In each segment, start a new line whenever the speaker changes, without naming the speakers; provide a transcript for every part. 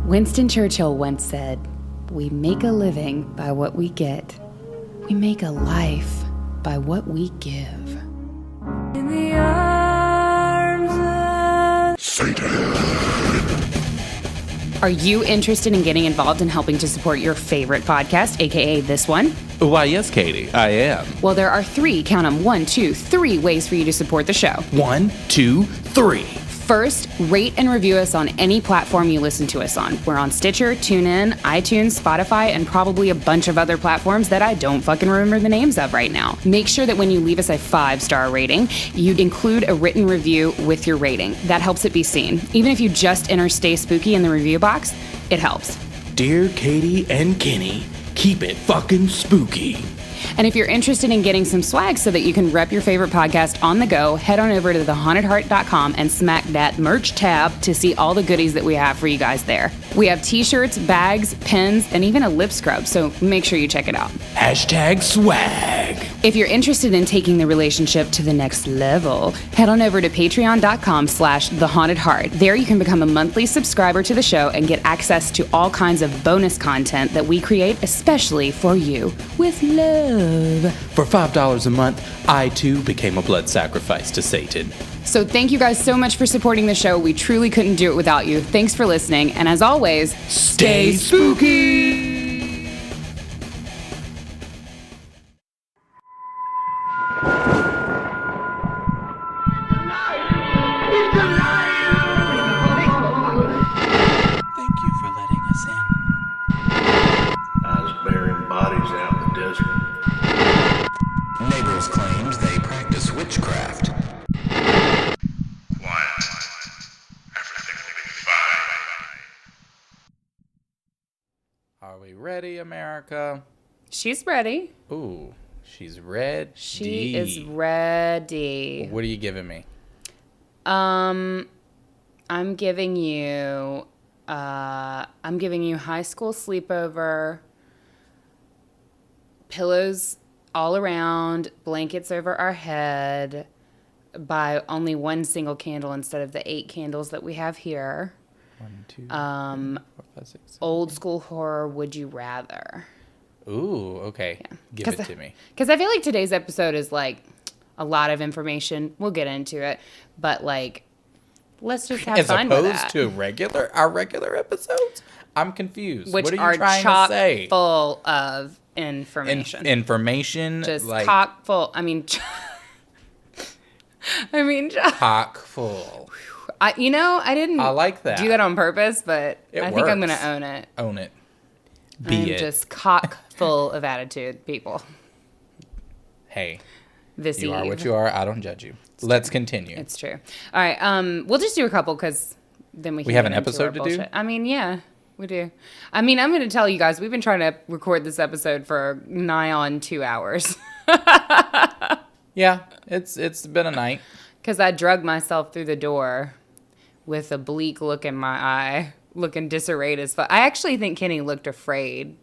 Winston Churchill once said, "We make a living by what we get. We make a life by what we give." In the arms of Satan. Are you interested in getting involved in helping to support your favorite podcast, aka this one?
Why, yes, Katie, I am.
Well, there are three, count them, 1, 2, 3 ways for you to support the show.
1, 2, 3.
First, rate and review us on any platform you listen to us on. We're on Stitcher, TuneIn, iTunes, Spotify, and probably a bunch of other platforms that I don't fucking remember the names of right now. Make sure that when you leave us a 5-star rating, you include a written review with your rating. That helps it be seen. Even if you just enter "Stay Spooky" in the review box, it helps.
Dear Katie and Kenny, keep it fucking spooky.
And if you're interested in getting some swag so that you can rep your favorite podcast on the go, head on over to thehauntedheart.com and smack that merch tab to see all the goodies that we have for you guys there. We have t-shirts, bags, pins, and even a lip scrub, so make sure you check it out.
#swag.
If you're interested in taking the relationship to the next level, head on over to patreon.com/thehauntedheart. There you can become a monthly subscriber to the show and get access to all kinds of bonus content that we create especially for you with love.
For $5 a month, I too became a blood sacrifice to Satan.
So thank you guys so much for supporting the show. We truly couldn't do it without you. Thanks for listening. And as always,
stay spooky!
Thank you for letting us in.
I was burying bodies out in the desert.
Neighbors claimed they practice witchcraft.
Quiet. Everything will be fine.
Are we ready, America?
she's ready.
Ooh, she's ready.
She is ready.
What are you giving me?
I'm giving you high school sleepover, pillows all around, blankets over our head, by only one single candle instead of the 8 candles that we have here.
1, 2, 3, 4, 5, 6, 7.
Old school horror, would you rather?
Ooh, okay.
Yeah.
Give it to me.
Because I feel like today's episode is like a lot of information. We'll get into it, but like, let's just have fun with that.
As opposed to our regular episodes? I'm confused.
Which
what are you
are
trying
chock
to say?
full of information.
Information?
Just
like,
cock full. I mean,
cock full.
I didn't
I like that.
do that on purpose, but I think I'm going
works.
to own it.
Own it.
I'm just cock full of attitude, people.
Hey,
This
you
eve.
are what you are. I don't judge you. Let's continue.
It's true. All right. We'll just do a couple because then we can
have
get
an
into
episode
our
to
bullshit.
do?
I mean, yeah, we do. I mean, I'm going to tell you guys, we've been trying to record this episode for nigh on 2 hours.
Yeah, it's been a night.
Because I drug myself through the door with a bleak look in my eye, looking disarrayed as fuck. I actually think Kenny looked afraid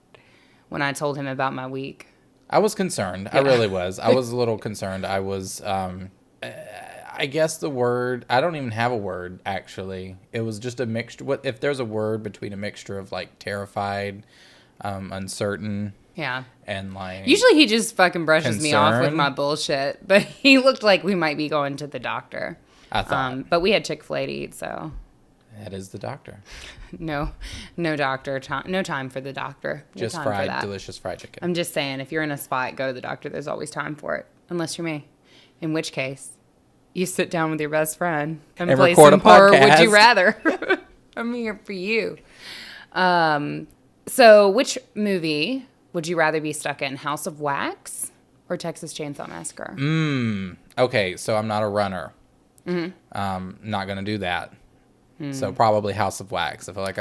when I told him about my week.
I was concerned. I really was. I was a little concerned. I was, I guess the word, I don't even have a word, actually. It was just a mixture. What if there's a word between a mixture of, like, terrified, uncertain,
Yeah.
and, like...
Usually he just fucking brushes me off with
concern?
my bullshit, but he looked like we might be going to the doctor.
I thought.
But we had Chick-fil-A to eat, so
That is the doctor.
no doctor, no time for the doctor. No
Just
time for
fried,
that.
delicious fried chicken.
I'm just saying, if you're in a spot, go to the doctor. There's always time for it, unless you're me. In which case, you sit down with your best friend and play
record
some
a
horror.
podcast.
Would you rather? I'm here for you. So, which movie would you rather be stuck in? House of Wax or Texas Chainsaw Massacre?
Okay, so I'm not a runner. Not gonna do that. So probably House of Wax. I feel like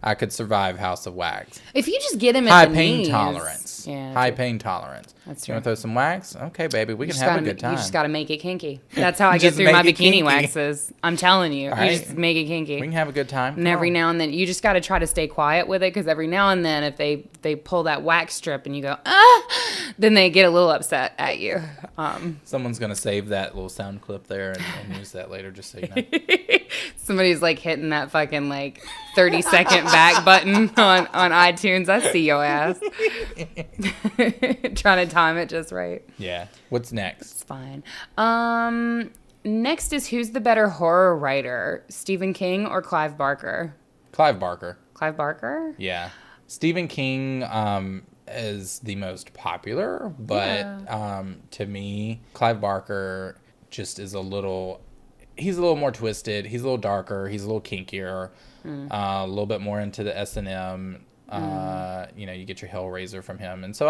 I could survive House of Wax.
If you just get him at
High
the
pain
knees.
tolerance.
Yeah,
High
true.
pain tolerance.
That's
You want
true.
to throw some wax? Okay, baby, we can
just
have a
gotta
good time.
You just got to make it kinky. That's how I get
Just
through my
make it
bikini
kinky.
waxes. I'm telling you.
All
You
right.
just make it kinky.
We can have a good time.
And every now and then, you just got to try to stay quiet with it, because every now and then, if they pull that wax strip and you go, then they get a little upset at you.
Someone's going to save that little sound clip there and use that later, just so you know.
Somebody's like hitting that fucking like 30-second back button on iTunes. I see your ass. Trying to time it just right.
Yeah. What's next?
It's fine. Next is who's the better horror writer, Stephen King or Clive Barker?
Clive Barker.
Clive Barker?
Yeah. Stephen King is the most popular, but to me, Clive Barker just is he's a little more twisted. He's a little darker. He's a little kinkier. A little bit more into the S&M. You get your Hellraiser from him. And so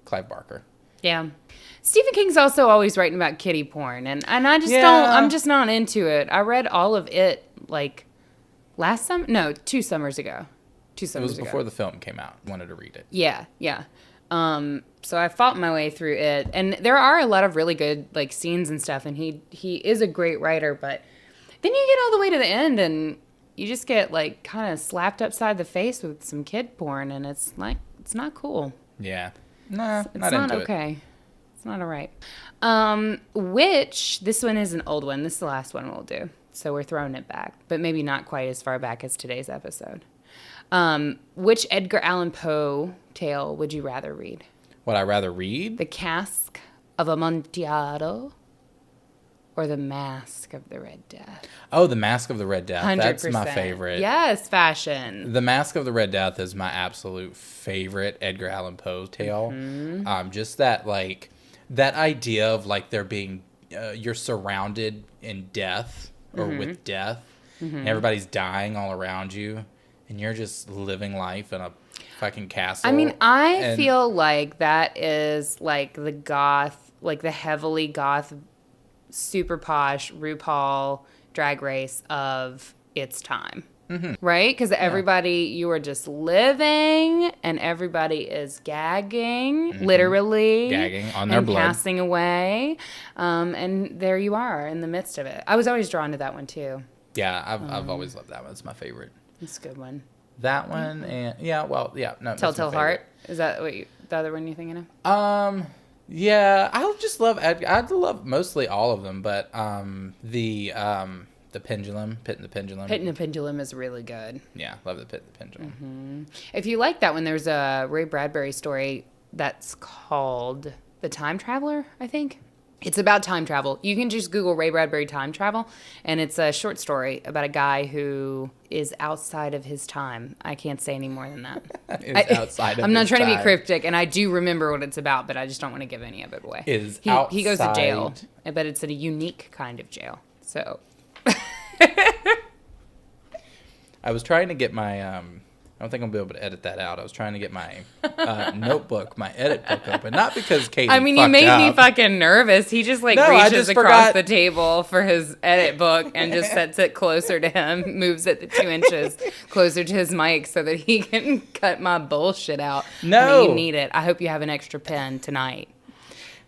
Clive Barker.
Yeah. Stephen King's also always writing about kiddie porn, and I just I'm just not into it. I read all of it like last summer? No, 2 summers ago. 2 summers ago.
It was before the film came out. I wanted to read it.
Yeah. So I fought my way through it, and there are a lot of really good like scenes and stuff, and he is a great writer, but then you get all the way to the end and you just get like kind of slapped upside the face with some kid porn, and it's like it's not cool.
Yeah. Nah,
it's not okay. It's not all right. Which this one is an old one. This is the last one we'll do. So we're throwing it back, but maybe not quite as far back as today's episode. Which Edgar Allan Poe tale would you rather read?
Would I rather read?
The Cask of Amontillado or The Mask of the Red Death?
Oh, The Mask of the Red Death.
100%.
That's my favorite.
Yes, fashion.
The Mask of the Red Death is my absolute favorite Edgar Allan Poe tale. Just that, like, that idea of, like, there being, you're surrounded in death or with death, and everybody's dying all around you, and you're just living life in a fucking castle.
I mean, I feel like that is, like, the goth, like, the heavily goth, super posh RuPaul Drag Race of its time. Right? Because everybody, you are just living, and everybody is gagging, literally.
Gagging on their blood.
Passing away. And there you are in the midst of it. I was always drawn to that one, too.
Yeah, I've always loved that one. It's my favorite.
It's a good one.
That one, and no.
Telltale Heart? Is that what the other one you're thinking of?
Yeah, I just love I love mostly all of them, but the Pendulum, Pit and the Pendulum.
Pit and the Pendulum is really good.
Yeah, love the Pit and the Pendulum.
If you like that one, there's a Ray Bradbury story that's called The Time Traveler, I think. It's about time travel. You can just Google Ray Bradbury time travel, and it's a short story about a guy who is outside of his time. I can't say any more than that. I'm not trying to be cryptic, and I do remember what it's about, but I just don't want to give any of it away. He goes to jail, but it's a unique kind of jail. So
I was trying to get my I don't think I'll be able to edit that out. I was trying to get my notebook, my edit book open. Not because Katie
I mean, you made me fucking nervous. He just reaches across the table for his edit book and just sets it closer to him, moves it 2 inches closer to his mic so that he can cut my bullshit out.
No.
When you need it. I hope you have an extra pen tonight.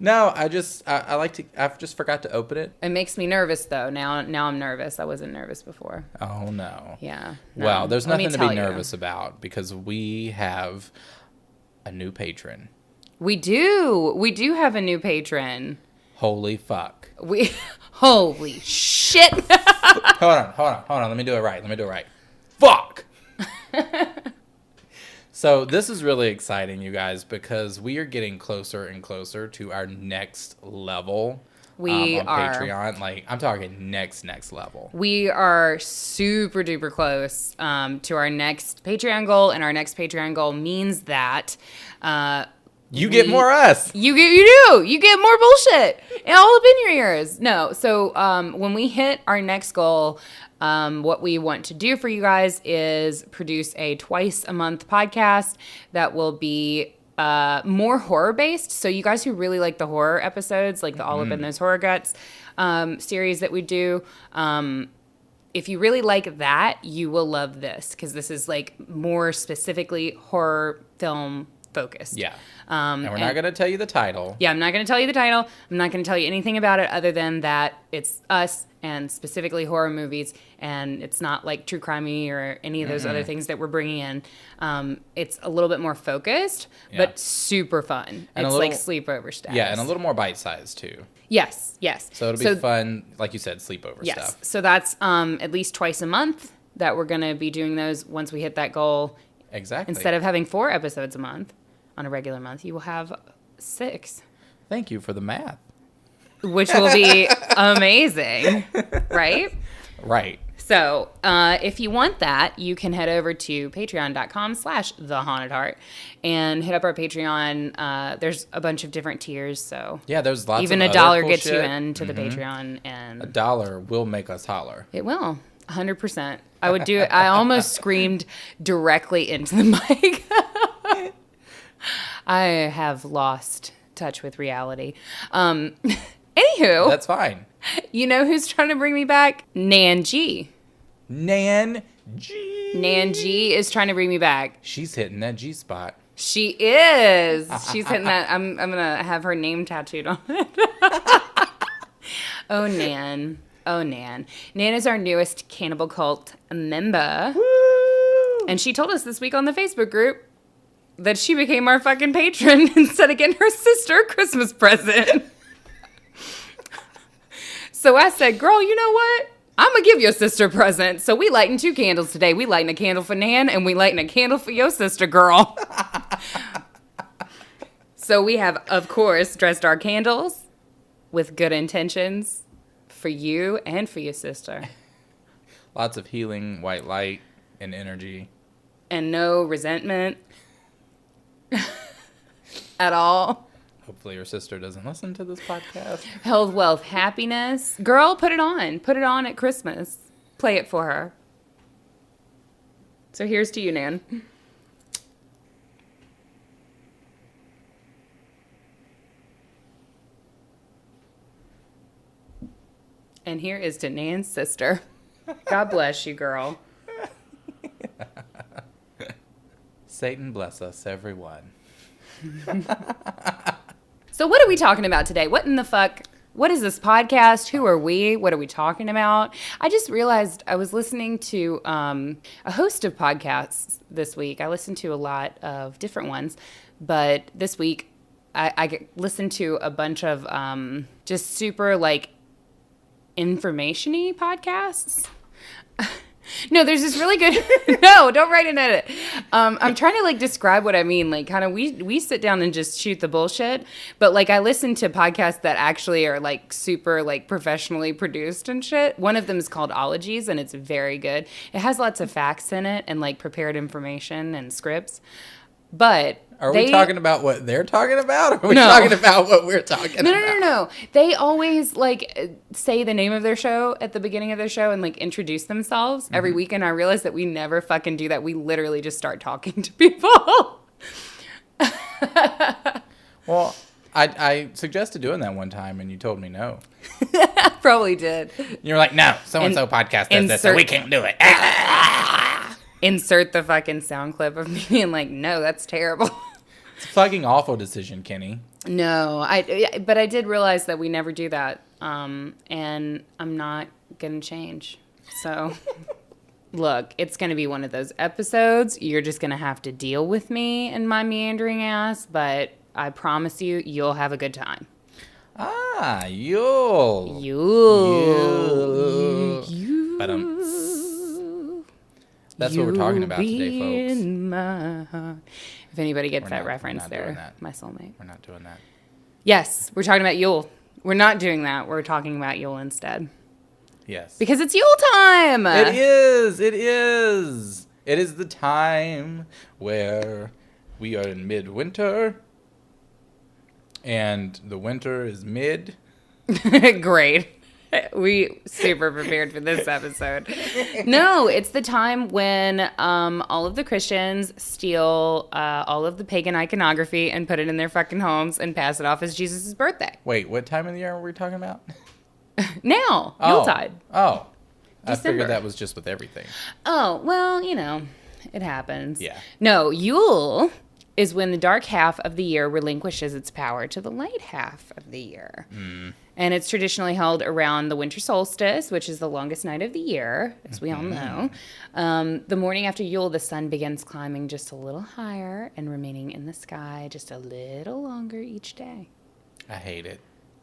No, I just forgot to open it.
It makes me nervous though. Now I'm nervous. I wasn't nervous before.
Oh no.
Yeah. No.
Well, there's nothing to be nervous about because we have a new patron.
We do have a new patron.
Holy fuck.
Holy shit.
Hold on. Let me do it right. Fuck. So this is really exciting, you guys, because we are getting closer and closer to our next level on Patreon. Like, I'm talking next level.
We are super duper close to our next Patreon goal, and our next Patreon goal means that
you get more us.
You do. You get more bullshit all up in your ears. No. So when we hit our next goal, what we want to do for you guys is produce a twice-a-month podcast that will be more horror-based. So you guys who really like the horror episodes, like the All Up in Those Horror Guts series that we do, if you really like that, you will love this because this is like more specifically horror film focused.
Yeah. And we're not going to tell you the title.
Yeah, I'm not going to tell you the title. I'm not going to tell you anything about it other than that it's us and specifically horror movies, and it's not like true crimey or any of those other things that we're bringing in. It's a little bit more focused, but super fun.
And
it's
a
like
little,
sleepover status.
Yeah, and a little more bite-sized too.
Yes.
So it'll be fun, like you said, sleepover stuff.
So that's at least twice a month that we're going to be doing those once we hit that goal.
Exactly.
Instead of having 4 episodes a month on a regular month, you will have 6.
Thank you for the math.
Which will be amazing, right?
Right.
So if you want that, you can head over to patreon.com/thehauntedheart and hit up our Patreon. There's a bunch of different tiers, so
yeah, there's lots
even
of
a dollar
cool
gets
shit.
you into the Patreon, and
$1 will make us holler.
it will 100%. I would do it. I almost screamed directly into the mic. I have lost touch with reality. Anywho,
That's fine.
you know who's trying to bring me back? Nan G.
Nan G.
Nan G is trying to bring me back.
She's hitting that G spot.
She is. She's hitting that. I'm gonna have her name tattooed on it. Oh Nan. Oh Nan. Nan is our newest Cannibal Cult member.
Woo!
And she told us this week on the Facebook group that she became our fucking patron instead of getting her sister a Christmas present. So I said, girl, you know what? I'm going to give your sister a present. So we lighting 2 candles today. We lighting a candle for Nan, and we lighting a candle for your sister, girl. So we have, of course, dressed our candles with good intentions for you and for your sister.
Lots of healing, white light, and energy.
And no resentment at all.
Hopefully your sister doesn't listen to this podcast.
Health, wealth, happiness. Girl, put it on. Put it on at Christmas. Play it for her. So here's to you, Nan. And here is to Nan's sister. God bless you, girl.
Satan bless us, everyone.
So what are we talking about today? What in the fuck? What is this podcast? Who are we? What are we talking about? I just realized I was listening to a host of podcasts this week. I listened to a lot of different ones, but this week I listened to a bunch of just super like information-y podcasts. No, there's this really good. No, don't write an edit. I'm trying to like describe what I mean. Like, kind of, we sit down and just shoot the bullshit. But like, I listen to podcasts that actually are like super like professionally produced and shit. One of them is called Ologies, and it's very good. It has lots of facts in it and like prepared information and scripts. But
Are we talking about what they're talking about? Or are we
No.
talking about what we're talking about?
No. They always like say the name of their show at the beginning of their show and like introduce themselves every week. And I realize that we never fucking do that. We literally just start talking to people.
Well, I suggested doing that one time, and you told me no.
Probably did.
You were like, no, so-and-so podcast does this, so we can't do it.
Insert the fucking sound clip of me being like, no, that's terrible.
It's a fucking awful decision, Kenny.
No, but I did realize that we never do that. And I'm not going to change. So, look, it's going to be one of those episodes. You're just going to have to deal with me and my meandering ass, but I promise you, you'll have a good time.
Ah, Yule.
Yule.
That's what we're talking about today, folks.
In my heart. If anybody gets that reference,
not doing
they're
that.
my soulmate.
We're not doing that.
Yes, we're talking about Yule. We're not doing that. We're talking about Yule instead.
Yes.
Because it's Yule time.
It is. It is. It is the time where we are in midwinter, and the winter is mid.
Great. We super prepared for this episode. No, it's the time when all of the Christians steal all of the pagan iconography and put it in their fucking homes and pass it off as Jesus' birthday.
Wait, what time of the year are we talking about?
Now, Yuletide.
Oh. I
December.
figured that was just with everything.
Oh, well, you know, it happens.
Yeah.
No, Yule is when the dark half of the year relinquishes its power to the light half of the year. And it's traditionally held around the winter solstice, which is the longest night of the year, as we all know. The morning after Yule, the sun begins climbing just a little higher and remaining in the sky just a little longer each day.
I hate it.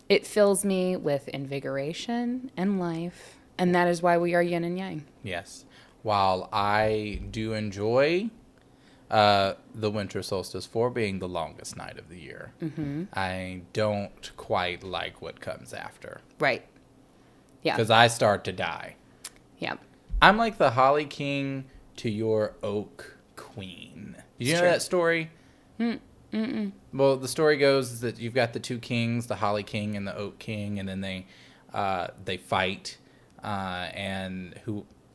It fills me with invigoration and life, and that is why we are yin and yang.
Yes. While I do enjoy the winter solstice for being the longest night of the year, I don't quite like what comes after.
Right. Yeah.
Because I start to die.
Yeah.
I'm like the Holly King to your Oak Queen. Did you know that story? Mm-mm. Well, the story goes that you've got the two kings, the Holly King and the Oak King, and then they fight, and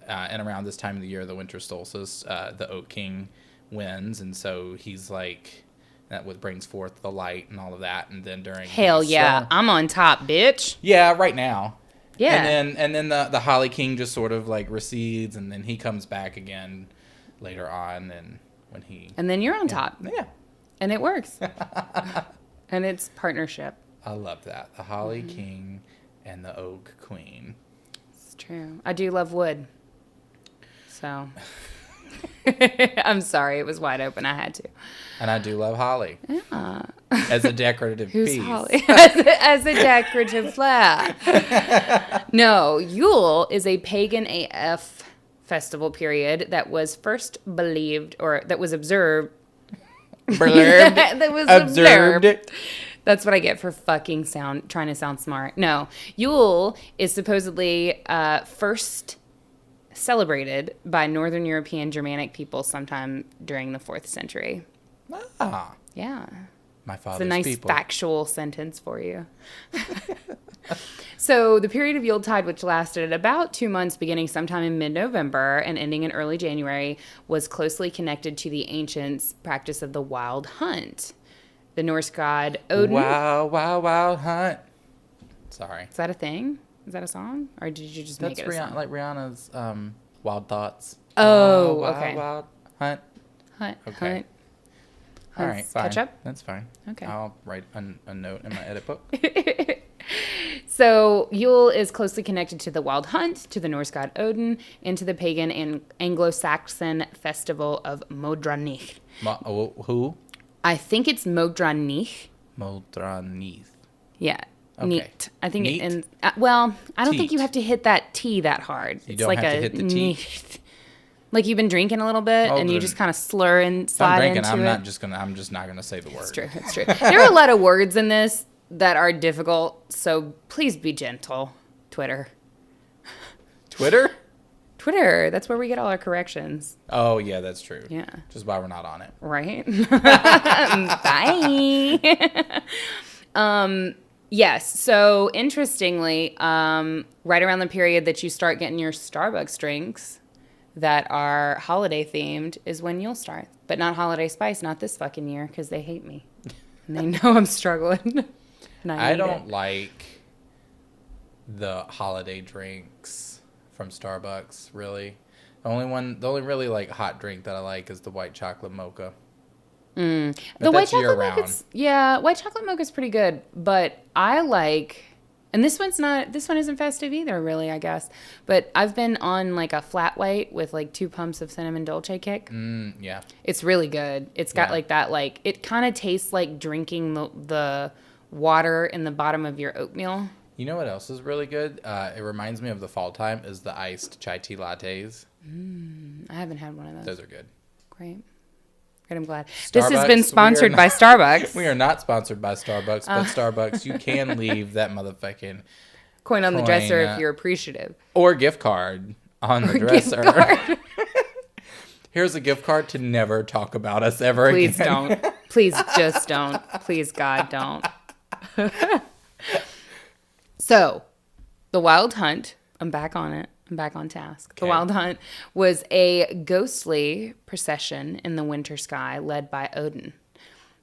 around this time of the year, the winter solstice, the Oak King wins, and so he's like, that what brings forth the light and all of that, and then during
Hell yeah, I'm on top, bitch.
Yeah, right now.
Yeah.
And then the Holly King just sort of like recedes, and then he comes back again later on,
and then you're on top.
Yeah.
And it works. And it's partnership.
I love that. The Holly King and the Oak Queen.
It's true. I do love wood. So I'm sorry, it was wide open. I had to.
And I do love holly.
Yeah.
As a decorative
Who's
piece.
holly? as a decorative flower. No, Yule is a pagan AF festival period that was first believed, or that was observed.
Blurbed.
That was
Observed.
That's what I get for trying to sound smart. No, Yule is supposedly first celebrated by Northern European Germanic people sometime during the 4th century.
Ah.
Yeah.
My father's
It's a nice
people.
factual sentence for you. So the period of Yuletide, which lasted about 2 months, beginning sometime in mid-November and ending in early January, was closely connected to the ancients' practice of the wild hunt. The Norse god Odin.
Wow, wow, wow, hunt. Sorry.
Is that a thing? Is that a song? Or did you just make it a song?
Like Rihanna's Wild Thoughts.
Oh,
Wild,
okay.
Wild Hunt.
Hunt.
Okay.
Hunt.
All right, fine.
Catch up?
That's fine.
Okay.
I'll write a note in my edit book.
So Yule is closely connected to the wild hunt, to the Norse god Odin, and to the pagan and Anglo-Saxon festival of Modranich.
Who?
I think it's Modranich.
Modranith.
Yeah.
Okay.
Neat. I think
Neat?
I don't think
Teat.
you have to hit that T that hard.
You don't have to hit the T?
neat. Like you've been drinking a little bit and you just kind of slur and
If I'm
slide
drinking,
into
I'm
it.
just not gonna say the word.
It's true. It's true. There are a lot of words in this that are difficult, so please be gentle. Twitter.
Twitter?
Twitter. That's where we get all our corrections.
Oh yeah, that's true.
Yeah.
Just why we're not on it.
Right? Bye. Yes. So interestingly, right around the period that you start getting your Starbucks drinks that are holiday themed is when you'll start. But not holiday spice, not this fucking year, because they hate me. And they know I'm struggling. And
I
need
don't
it.
like the holiday drinks from Starbucks, really. The only really like hot drink that I like is the white chocolate mocha.
The
But
white
that's year
chocolate
round.
mocha's, yeah, white chocolate mocha's pretty good, but I like, and this one isn't festive either, really, I guess. But I've been on like a flat white with like 2 pumps of cinnamon dolce kick.
Yeah.
It's really good. It's got
Yeah.
like that, like it kind of tastes like drinking the water in the bottom of your oatmeal.
You know what else is really good? It reminds me of the fall time is the iced chai tea lattes.
I haven't had one of those.
Those are good.
Great. Good, I'm glad. This has
Starbucks,
been
we
sponsored
are
by
not-
Starbucks.
We are not sponsored by Starbucks, but Starbucks, you can leave that motherfucking
Coin on the
coin,
dresser if you're appreciative.
or gift card on the
Gift
dresser.
card.
Here's a gift card to never talk about us ever
Please
again.
don't. Please just don't. Please, God, don't. So, the Wild Hunt, I'm back on it. I'm back on task. The
Okay.
Wild Hunt was a ghostly procession in the winter sky led by Odin.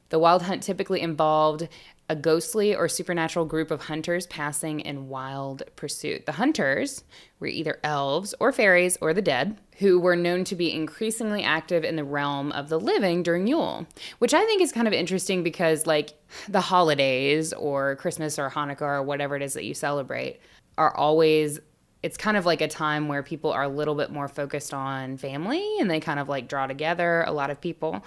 The Wild Hunt typically involved a ghostly or supernatural group of hunters passing in wild pursuit. The hunters were either elves or fairies or the dead, who were known to be increasingly active in the realm of the living during Yule, which I think is kind of interesting because, like, the holidays or Christmas or Hanukkah or whatever it is that you celebrate are always, it's kind of like a time where people are a little bit more focused on family and they kind of like draw together, a lot of people,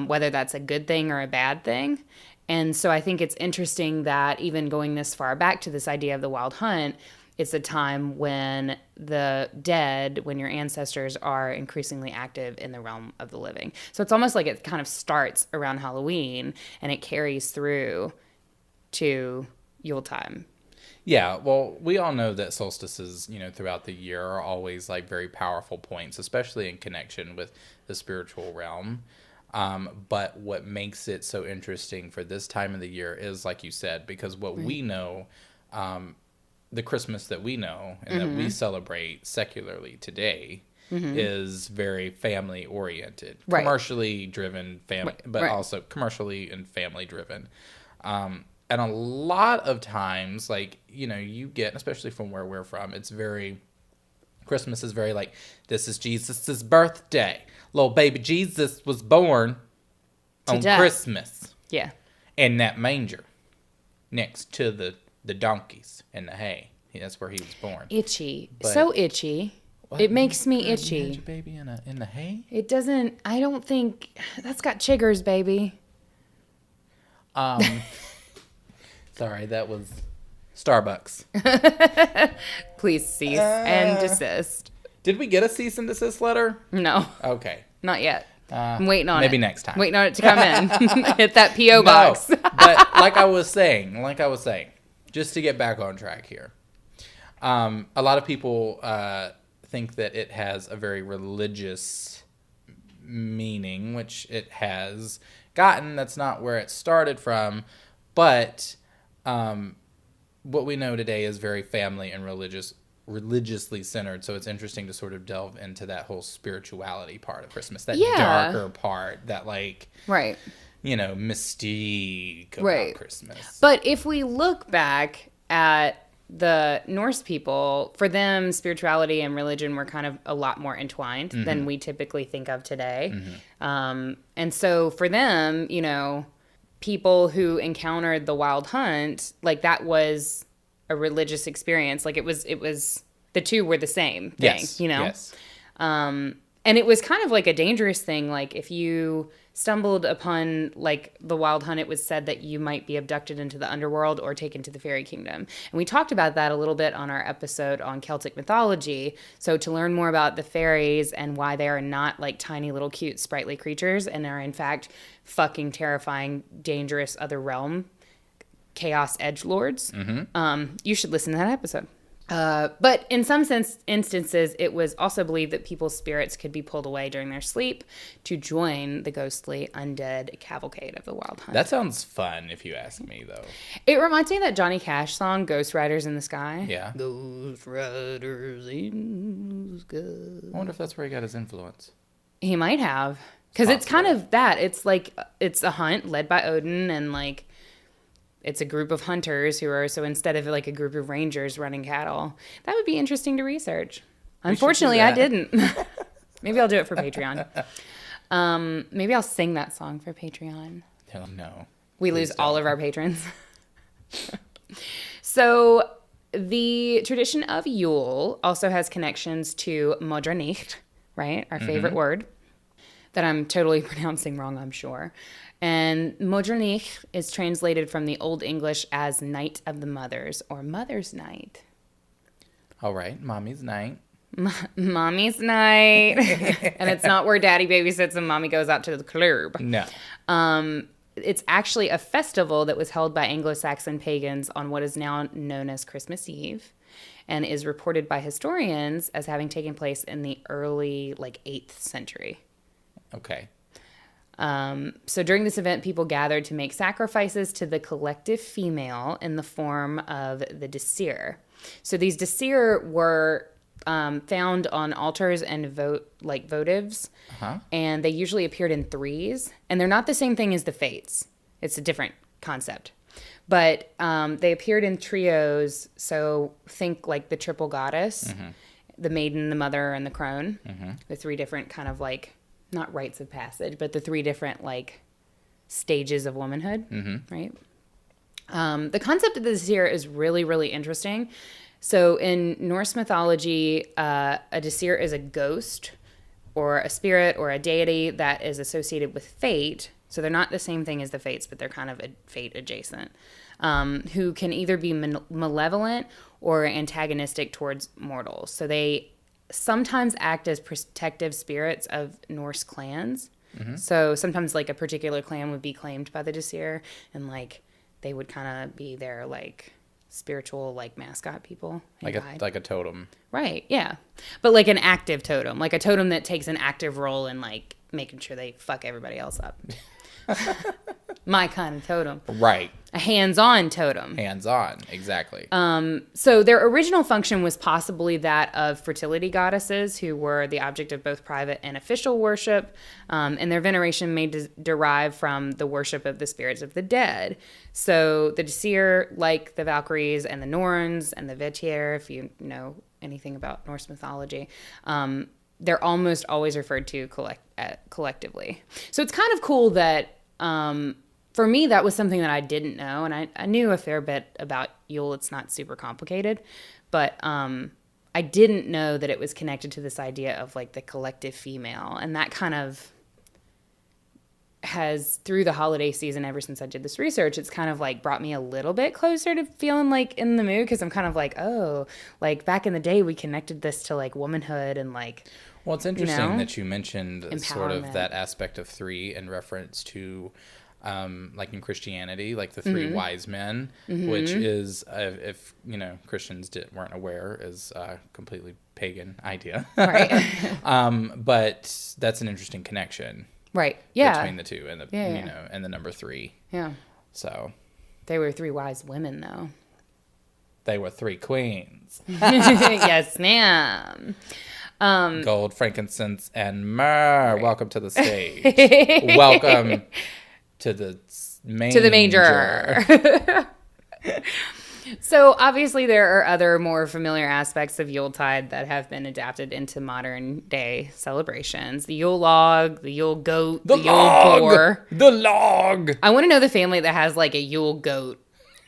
whether that's a good thing or a bad thing. And so I think it's interesting that even going this far back to this idea of the wild hunt, it's a time when the dead, when your ancestors are increasingly active in the realm of the living. So it's almost like it kind of starts around Halloween and it carries through to Yule time.
Yeah, well, we all know that solstices, throughout the year are always like very powerful points, especially in connection with the spiritual realm. But what makes it so interesting for this time of the year is, like you said, because what we know, the Christmas that we know and that we celebrate secularly today is very family oriented, commercially driven family, but also commercially and family driven. And a lot of times, like, you get, especially from where we're from, Christmas is very like, this is Jesus's birthday. Little baby Jesus was born on Christmas.
Yeah.
In that manger next to the donkeys and the hay. That's where he was born.
Itchy. So itchy. What? It makes me itchy.
You had your baby in the hay?
It doesn't, I don't think, that's got chiggers, baby.
Sorry, that was Starbucks.
Please cease and desist.
Did we get a cease and desist letter?
No.
Okay.
Not yet. I'm waiting on it.
Maybe next time.
Waiting on it to come in. Hit that P.O. box.
But like I was saying, just to get back on track here, a lot of people think that it has a very religious meaning, which it has gotten. That's not where it started from. But what we know today is very family and religiously centered, so it's interesting to sort of delve into that whole spirituality part of Christmas, that darker part, that mystique about Christmas.
But if we look back at the Norse people, for them spirituality and religion were kind of a lot more entwined than we typically think of today. And so for them, people who encountered the wild hunt, like, that was a religious experience. Like, it was the two were the same thing, Yes. And it was kind of like a dangerous thing. Like, if you stumbled upon, like, the wild hunt, it was said that you might be abducted into the underworld or taken to the fairy kingdom. And we talked about that a little bit on our episode on Celtic mythology. So to learn more about the fairies and why they are not like tiny little cute sprightly creatures and are in fact fucking terrifying, dangerous other realm chaos edgelords, you should listen to that episode. But in some instances, it was also believed that people's spirits could be pulled away during their sleep to join the ghostly undead cavalcade of the wild hunt.
That sounds fun, if you ask me, though.
It reminds me of that Johnny Cash song, Ghost Riders in the Sky.
Yeah.
Ghost Riders in the Sky.
I wonder if that's where he got his influence.
He might have. Because it's kind of that. It's like, it's a hunt led by Odin, and like, it's a group of hunters who are, so instead of like a group of rangers running cattle. That would be interesting to research. Unfortunately, I didn't. Maybe I'll do it for Patreon. Maybe I'll sing that song for Patreon.
No.
We lose all of our patrons. So the tradition of Yule also has connections to Modernich, right? Our favorite word that I'm totally pronouncing wrong, I'm sure. And Modernich is translated from the Old English as Night of the Mothers, or Mother's Night.
All right, Mommy's Night.
Mommy's Night. And it's not where Daddy babysits and Mommy goes out to the club.
No.
It's actually a festival that was held by Anglo-Saxon pagans on what is now known as Christmas Eve, and is reported by historians as having taken place in the early, 8th century.
Okay.
So during this event, people gathered to make sacrifices to the collective female in the form of the Disir. So these Disir were found on altars and votives, and they usually appeared in threes. And they're not the same thing as the Fates. It's a different concept. But they appeared in trios, so think like the triple goddess, the maiden, the mother, and the crone. The three different kind of like, not rites of passage, but the three different like stages of womanhood, right? The concept of the Disir is really, really interesting. So in Norse mythology, a Disir is a ghost or a spirit or a deity that is associated with fate. So they're not the same thing as the Fates, but they're kind of fate adjacent, who can either be malevolent or antagonistic towards mortals. So they sometimes act as protective spirits of Norse clans. So sometimes like a particular clan would be claimed by the Disir, and like they would kind of be their like spiritual like mascot people.
Like a totem.
Right, yeah. But like an active totem, like a totem that takes an active role in like making sure they fuck everybody else up. My kind of totem.
Right.
A hands-on totem.
Hands-on, exactly.
So their original function was possibly that of fertility goddesses who were the object of both private and official worship, and their veneration may derive from the worship of the spirits of the dead. So the Disir, like the Valkyries and the Norns and the Vetir, if you know anything about Norse mythology, they're almost always referred to collectively. So it's kind of cool that, for me, that was something that I didn't know. And I knew a fair bit about Yule. It's not super complicated. But I didn't know that it was connected to this idea of like the collective female. And that kind of has, through the holiday season, ever since I did this research, it's kind of like brought me a little bit closer to feeling like in the mood. Because I'm kind of like, oh, like back in the day, we connected this to like womanhood and like...
Well, it's interesting that you mentioned sort of
empowerment.
that aspect of three in reference to, like in Christianity, like the three wise men, which is, if you know, Christians weren't aware, is a completely pagan idea.
Right.
But that's an interesting connection.
Right. Yeah.
Between the two and the you know and the number three.
Yeah.
So.
They were three wise women, though.
They were three queens.
Yes, ma'am.
Gold, frankincense, and myrrh. Right. Welcome to the stage. Welcome to the manger.
To the manger. So obviously there are other more familiar aspects of Yuletide that have been adapted into modern day celebrations. The Yule log, the Yule goat, the Yule boar.
The log.
I want to know the family that has like a Yule goat.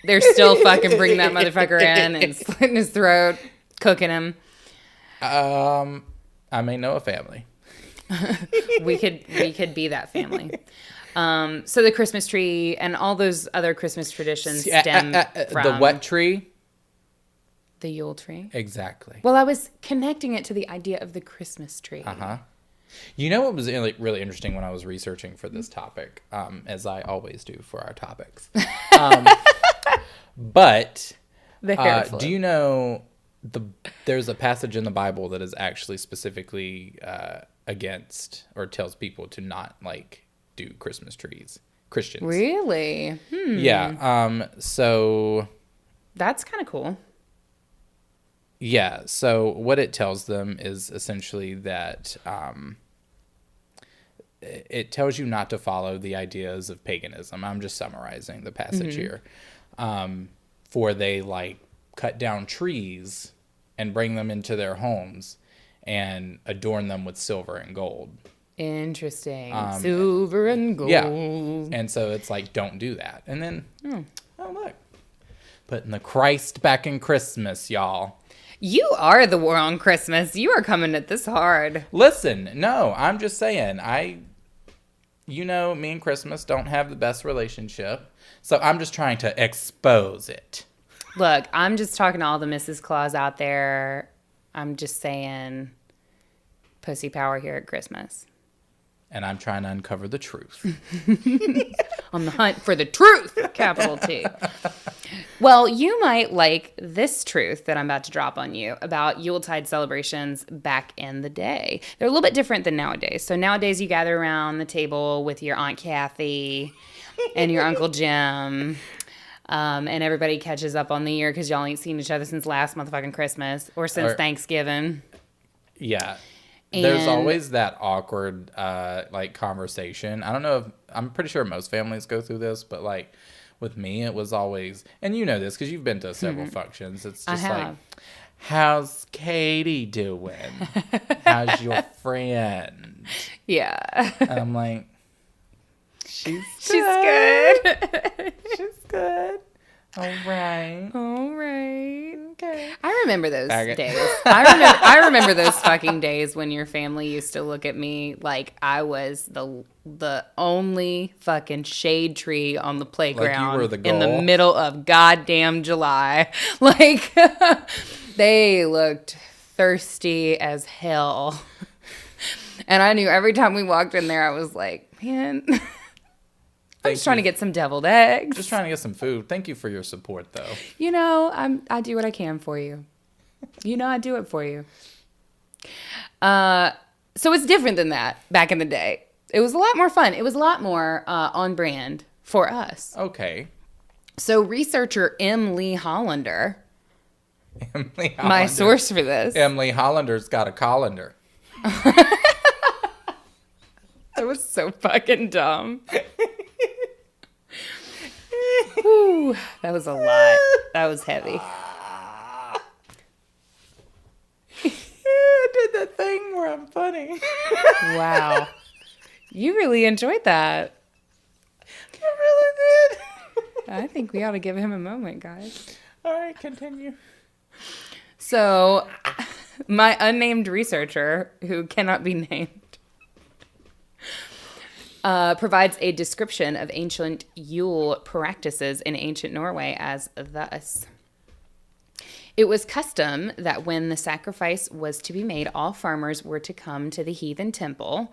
They're still fucking bringing that motherfucker in and slitting his throat, cooking him.
I may know a family.
we could be that family. So the Christmas tree and all those other Christmas traditions stem from
the what tree?
The Yule tree.
Exactly.
Well, I was connecting it to the idea of the Christmas tree.
You know what was really interesting when I was researching for this topic, as I always do for our topics. But do you know there's a passage in the Bible that is actually specifically against or tells people to not like do Christmas trees. Christians.
Really?
Yeah. So
that's kind of cool.
Yeah. So what it tells them is essentially that it tells you not to follow the ideas of paganism. I'm just summarizing the passage here. For they like cut down trees and bring them into their homes and adorn them with silver and gold.
Interesting. Silver and gold.
Yeah. And so it's like, don't do that. And then, oh, look. Putting the Christ back in Christmas, y'all.
You are the war on Christmas. You are coming at this hard.
Listen, no, I'm just saying, you know, me and Christmas don't have the best relationship. So I'm just trying to expose it.
Look, I'm just talking to all the Mrs. Claus out there. I'm just saying pussy power here at Christmas.
And I'm trying to uncover the truth.
On the hunt for the truth, capital T. Well, you might like this truth that I'm about to drop on you about Yuletide celebrations back in the day. They're a little bit different than nowadays. So nowadays you gather around the table with your Aunt Kathy and your Uncle Jim. And everybody catches up on the year because y'all ain't seen each other since last motherfucking Christmas or since Thanksgiving.
Yeah. There's always that awkward, like, conversation. I don't know if, I'm pretty sure most families go through this, but, like, with me, it was always, and you know this because you've been to several functions. It's just like,
have.
how's Katie doing? How's your friend?
Yeah.
And I'm like, she's
good.
She's good. All right.
All right.
Okay.
I remember those
Faggot.
days. I remember those fucking days when your family used to look at me like I was the only fucking shade tree on the playground
were the
in the
goal.
middle of goddamn July. Like they looked thirsty as hell. And I knew every time we walked in there I was like, man, I'm just trying to get some deviled eggs.
Just trying to get some food. Thank you for your support, though.
You know, I do what I can for you. You know, I do it for you. So it's different than that back in the day. It was a lot more fun. It was a lot more on brand for us.
Okay.
So researcher M. Lee Hollander,
Emily Hollander.
my source for this.
Emily Hollander's got a colander.
That was so fucking dumb. Whew, that was a lot. That was heavy.
I did that thing where I'm funny.
Wow. You really enjoyed that.
I really did.
I think we ought to give him a moment, guys.
All right, continue.
So, my unnamed researcher, who cannot be named, provides a description of ancient Yule practices in ancient Norway as thus. It was custom that when the sacrifice was to be made, all farmers were to come to the heathen temple.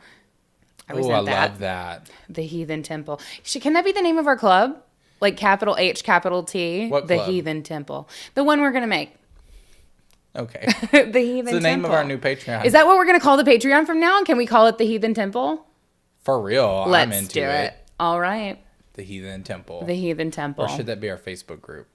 Oh, I love that.
The heathen temple. Can that be the name of our club? Like capital H, capital T?
What
the
club?
Heathen Temple. The one we're going to make.
Okay.
The Heathen
It's the
Temple.
name of our new Patreon.
Is that what we're going to call the Patreon from now on? Can we call it the Heathen Temple?
For real? I'm
Let's
into
do it. All right.
The Heathen Temple.
The Heathen Temple.
Or should that be our Facebook group?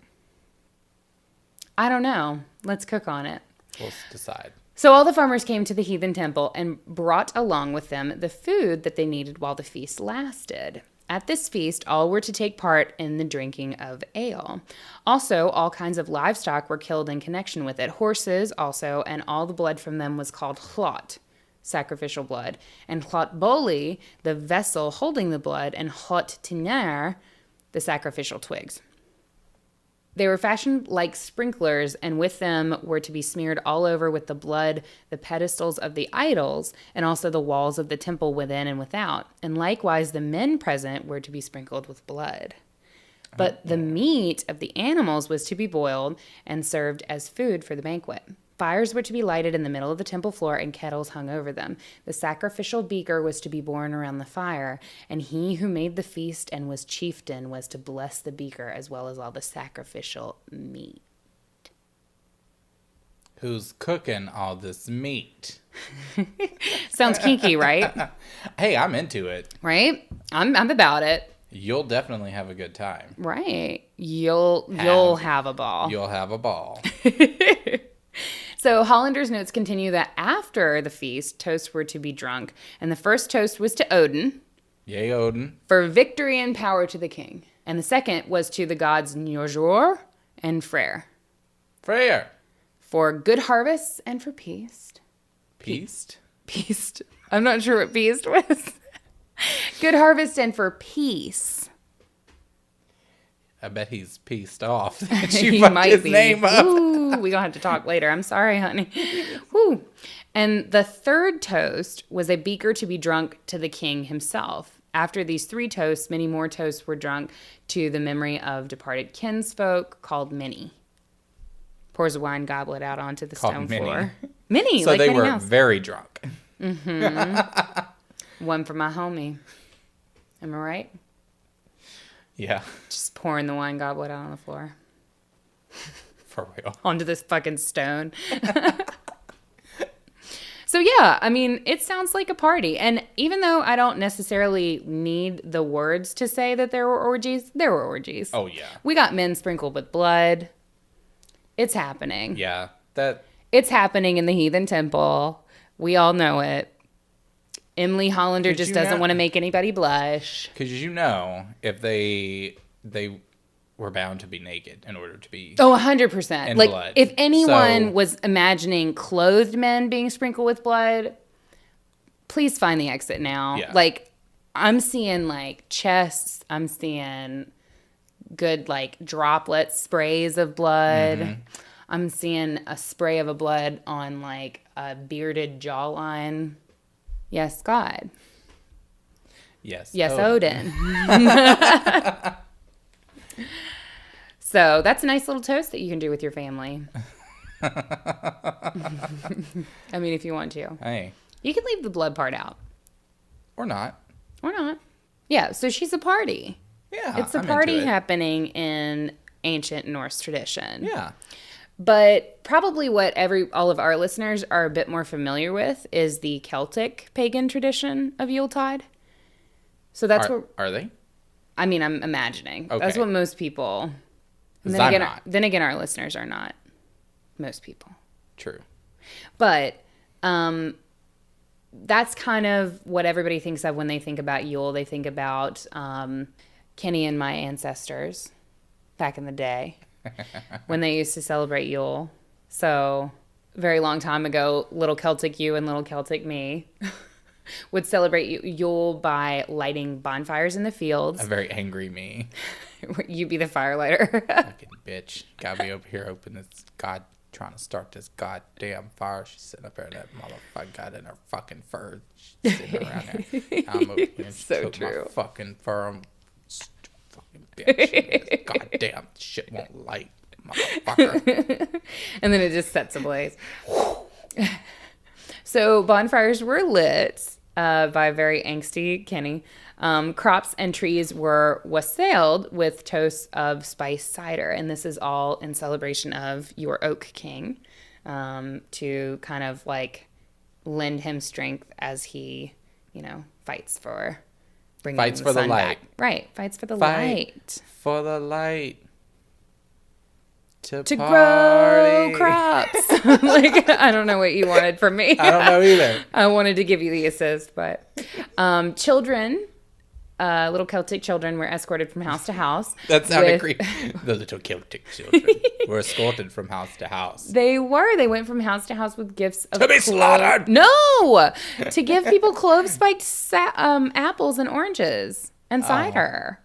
I don't know. Let's cook on it.
We'll decide.
So all the farmers came to the Heathen Temple and brought along with them the food that they needed while the feast lasted. At this feast, all were to take part in the drinking of ale. Also, all kinds of livestock were killed in connection with it. Horses also, and all the blood from them was called hlot, sacrificial blood. And hlot boli, the vessel holding the blood, and hlot tiner, the sacrificial twigs. They were fashioned like sprinklers, and with them were to be smeared all over with the blood the pedestals of the idols, and also the walls of the temple within and without. And likewise the men present were to be sprinkled with blood. But the meat of the animals was to be boiled and served as food for the banquet. Fires were to be lighted in the middle of the temple floor and kettles hung over them. The sacrificial beaker was to be borne around the fire, and he who made the feast and was chieftain was to bless the beaker as well as all the sacrificial meat.
Who's cooking all this meat?
Sounds kinky, right?
Hey, I'm into it.
Right? I'm about it.
You'll definitely have a good time.
Right. You'll have a ball.
You'll have a ball.
So Hollander's notes continue that after the feast, toasts were to be drunk. And the first toast was to Odin
Yay, Odin.
for victory and power to the king. And the second was to the gods Njord and Freyr
Freyr.
for good harvests and for peace.
Peace.
Peace. I'm not sure what peace was. Good harvest and for peace.
I bet he's pieced off that
He
you fucked
might
his
be.
name up.
Ooh, we gonna have to talk later. I'm sorry, honey. Woo. And the third toast was a beaker to be drunk to the king himself. After these three toasts, many more toasts were drunk to the memory of departed kinsfolk called Minnie. Pours a wine goblet out onto the
Called
stone
Minnie.
floor. Minnie,
So
like
they
Minnie
were
Mouse.
very drunk.
One for my homie. Am I right?
Yeah,
Just pouring the wine goblet out on the floor.
for real.
Onto this fucking stone. So yeah, I mean, it sounds like a party. And even though I don't necessarily need the words to say that there were orgies, there were orgies.
Oh, yeah.
We got men sprinkled with blood. It's happening.
Yeah, that...
It's happening in the heathen temple. We all know it. Emily Hollander
Did
just
you
doesn't
not-
want to make anybody blush.
Because you know, if they were bound to be naked in order to be
Oh, 100%.
in
Like,
blood.
if anyone
So-
was imagining clothed men being sprinkled with blood, please find the exit now.
Yeah.
Like, I'm seeing, like, chests. I'm seeing good, like, droplet sprays of blood.
Mm-hmm.
I'm seeing a spray of a blood on, like, a bearded jawline. Yes, God.
Yes.
Yes,
Oh.
Odin. So that's a nice little toast that you can do with your family. I mean, if you want to.
Hey.
You can leave the blood part out.
Or not.
Or not. Yeah, so she's a party.
Yeah.
It's a
I'm
party
into it.
happening in ancient Norse tradition.
Yeah.
But probably what all of our listeners are a bit more familiar with is the Celtic pagan tradition of Yuletide. So that's what
Are they?
I mean, I'm imagining. That's
Okay.
what most people. And
'Cause
then
I'm
again,
not.
then again, our listeners are not. Most people.
True.
But that's kind of what everybody thinks of when they think about Yule. They think about Kenny and my ancestors back in the day when they used to celebrate Yule. So, a very long time ago, little Celtic you and little Celtic me would celebrate Yule by lighting bonfires in the fields.
A very angry me.
You be the firelighter.
Fucking bitch. Got me over here trying to start this goddamn fire. She's sitting up there, that motherfucker got in her fucking fur. She's sitting around there. I'm over here. And she
So
took
true.
my fucking fur. Fucking bitch. This goddamn shit won't light, motherfucker.
And then it just sets ablaze. So bonfires were lit by a very angsty Kenny. Crops and trees were wassailed with toasts of spiced cider. And this is all in celebration of your Oak King, to kind of like lend him strength as he, fights for bringing
Fights for the
sun
light.
back. Right. Fights for the
Fight
light.
for the light. To
To
party.
grow crops. Like, I don't know what you wanted from me.
I don't know either.
I wanted to give you the assist, but children, little Celtic children, were escorted from house to house.
That sounded
with-
creepy. The little Celtic children were escorted from house to house.
They were. They went from house to house with gifts of
To be slaughtered!
No, to give people clove-spiked apples and oranges and
Oh.
cider.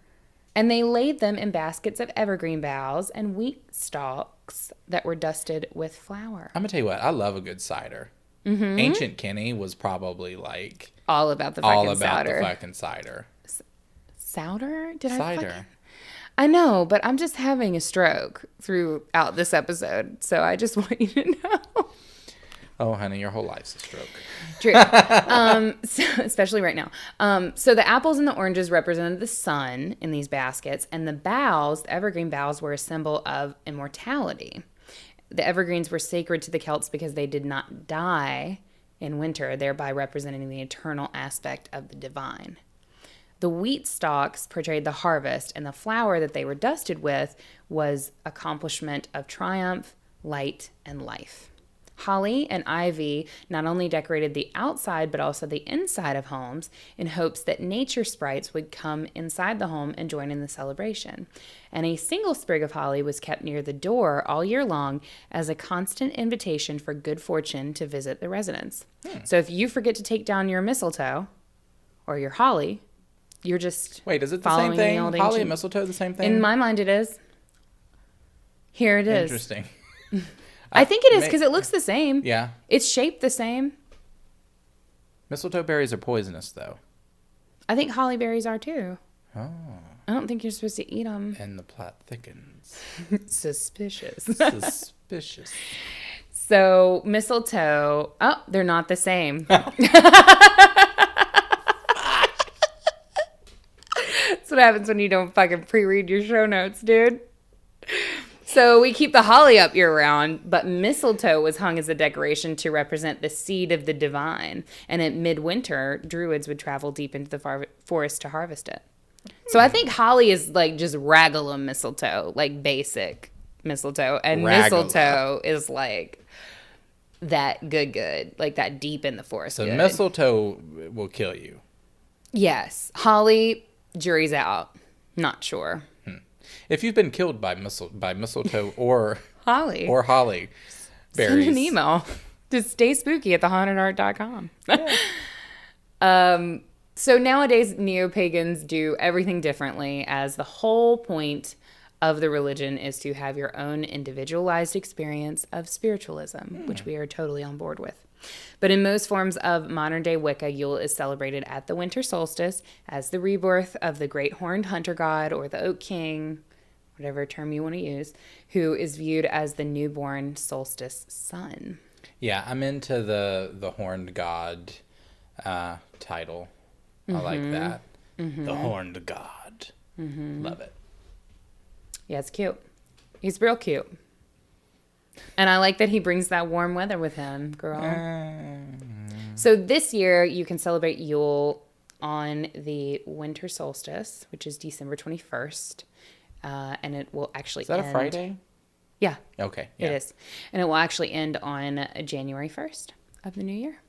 And they laid them in baskets of evergreen boughs and wheat stalks that were dusted with flour.
I'm gonna tell you what, I love a good cider.
Mm-hmm.
Ancient Kenny was probably like
All about the fucking
all about
cider.
the fucking cider.
Cider? Did I
Cider.
fucking... I know, but I'm just having a stroke throughout this episode, so I just want you to know.
Oh, honey, your whole life's a stroke.
True. So, especially right now. So the apples and the oranges represented the sun in these baskets, and the boughs, the evergreen boughs, were a symbol of immortality. The evergreens were sacred to the Celts because they did not die in winter, thereby representing the eternal aspect of the divine. The wheat stalks portrayed the harvest, and the flour that they were dusted with was accomplishment of triumph, light, and life. Holly and ivy not only decorated the outside but also the inside of homes in hopes that nature sprites would come inside the home and join in the celebration. And a single sprig of holly was kept near the door all year long as a constant invitation for good fortune to visit the residence. So if you forget to take down your mistletoe or your holly, you're just
Wait, is it the
following
same thing?
the old
Holly
ancient-
and mistletoe the same thing?
In my mind, it is. Here it is.
Interesting.
I think it is because it looks the same.
Yeah.
It's shaped the same.
Mistletoe berries are poisonous, though.
I think holly berries are too.
Oh.
I don't think you're supposed to eat them.
And the plot thickens.
Suspicious.
Suspicious.
So mistletoe. Oh, they're not the same. That's what happens when you don't fucking pre-read your show notes, dude. So we keep the holly up year round, but mistletoe was hung as a decoration to represent the seed of the divine. And at midwinter, druids would travel deep into the forest to harvest it. So I think holly is like just ragulum mistletoe, like basic mistletoe. And
Ragula.
mistletoe is like that good, like that deep in the forest
So
good.
mistletoe will kill you.
Yes. Holly, jury's out. Not sure.
If you've been killed by mistletoe or
Holly.
holly berries,
Send an email to stayspooky@thehauntedart.com. So nowadays, neo-pagans do everything differently, as the whole point of the religion is to have your own individualized experience of spiritualism, which we are totally on board with. But in most forms of modern-day Wicca, Yule is celebrated at the winter solstice as the rebirth of the great horned hunter god, or the oak king, whatever term you want to use, who is viewed as the newborn solstice sun.
Yeah, I'm into the horned god title. I like that. The horned god. Love it.
Yeah, it's cute. He's real cute. And I like that he brings that warm weather with him, girl. So this year, you can celebrate Yule on the winter solstice, which is December 21st. And it will actually end...
Is that a Friday?
Yeah.
Okay. Yeah.
It is. And it will actually end on January 1st of the new year.